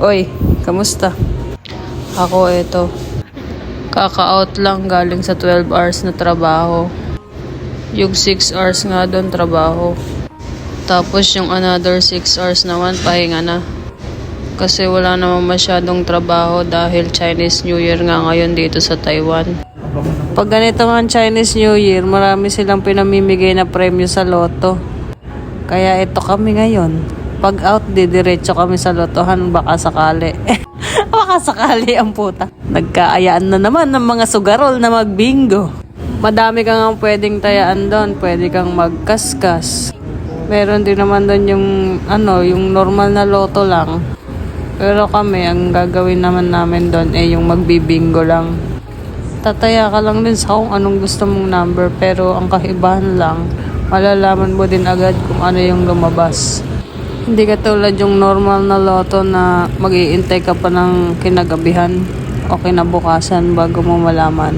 Oy, kamusta? Ako ito. Kaka-out lang galing sa 12 hours na trabaho. Yung 6 hours nga doon trabaho. Tapos yung another 6 hours naman pahinga na. Kasi wala naman masyadong trabaho dahil Chinese New Year nga ngayon dito sa Taiwan. Pag ganito nga Chinese New Year, marami silang pinamimigay na premyo sa loto. Kaya ito kami ngayon. Pag out, didiretso kami sa lotohan, baka sakali. Baka sakali ang puta. Nagkaayaan na naman ng mga sugarol na magbingo. Madami kang pwedeng tayaan doon. Pwede kang magkaskas. Meron din naman doon yung normal na loto lang. Pero kami, ang gagawin naman namin doon ay yung magbibingo lang. Tataya ka lang din sa kung anong gusto mong number. Pero ang kahibahan lang, malalaman mo din agad kung ano yung lumabas. Hindi katulad yung normal na loto na mag-iintay ka pa ng kinagabihan o kinabukasan bago mo malaman.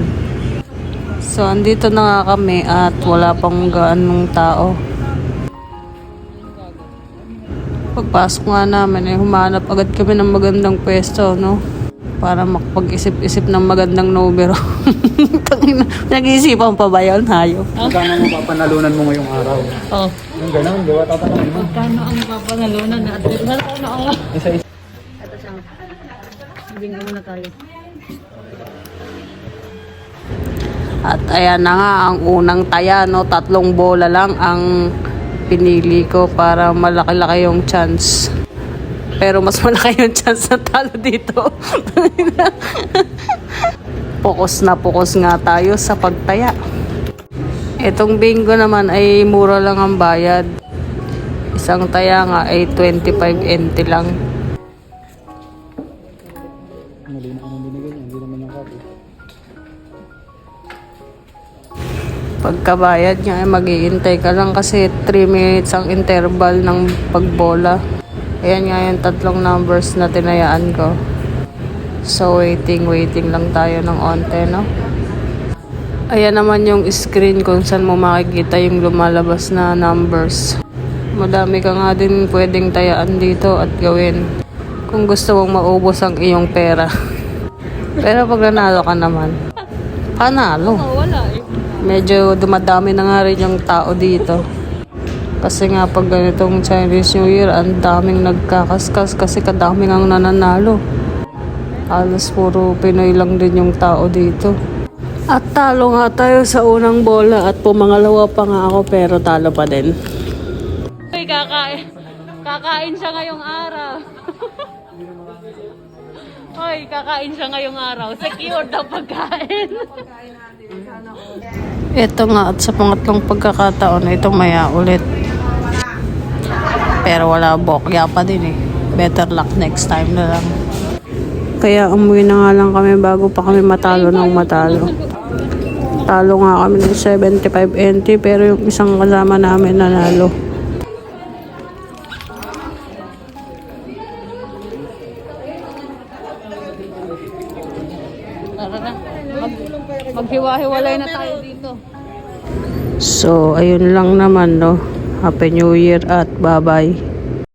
So, andito na nga kami at wala pang gaanong tao. Pagpasok nga namin, humanap agad kami ng magandang pwesto, no? Para makapag-isip-isip ng magandang numero. Nag-iisipan pa ba yun, hayop? Magkano mo papanalunan mo ngayong araw? Oh. Yung gano'n, di ba tatanungin mo? Magkano ang papanalunan natin? Wala ako. Isa-isa. Ito siyang. Bingo muna tayo. At ayan na nga ang unang taya, no? 3 bola lang ang pinili ko para malaki-laki yung chance. Pero mas malaki yung chance na talo dito. Pukos nga tayo sa pagtaya. Itong bingo naman ay mura lang ang bayad. Isang taya nga ay 25 NT lang. Mali na kung binigay niya, hindi naman yung copy. Pagkabayad niya ay mag-iintay ka lang kasi 3 minutes ang interval ng pagbola. Ayan nga yung 3 numbers na tinayaan ko. So waiting lang tayo ng onte, no? Ayan naman yung screen kung saan mo makikita yung lumalabas na numbers. Madami ka nga din pwedeng tayaan dito at gawin kung gusto mong maubos ang iyong pera. Pero pag nanalo ka naman, panalo. Medyo dumadami na nga rin yung tao dito. Kasi nga pag ganitong Chinese New Year, ang daming nagkakaskas kasi kadaming ang nananalo. Alas puro Pinoy lang din yung tao dito. At talo nga tayo sa unang bola at pumangalawa pa nga ako pero talo pa din. Uy, kakain siya ngayong araw. Hoy, kakain siya ngayong araw. Secure daw pagkain. Ito nga at sa pangatlong pagkakataon, ito maya ulit. Pero wala bokya pa din eh. Better luck next time na lang. Kaya umuwi na nga lang kami bago pa kami matalo ng matalo. Talo nga kami ng 75 NT pero yung isang kasama namin nanalo. Tara na. Maghiwa-hiwalay na tayo dito. So, ayun lang naman, no. Happy New Year at bye-bye.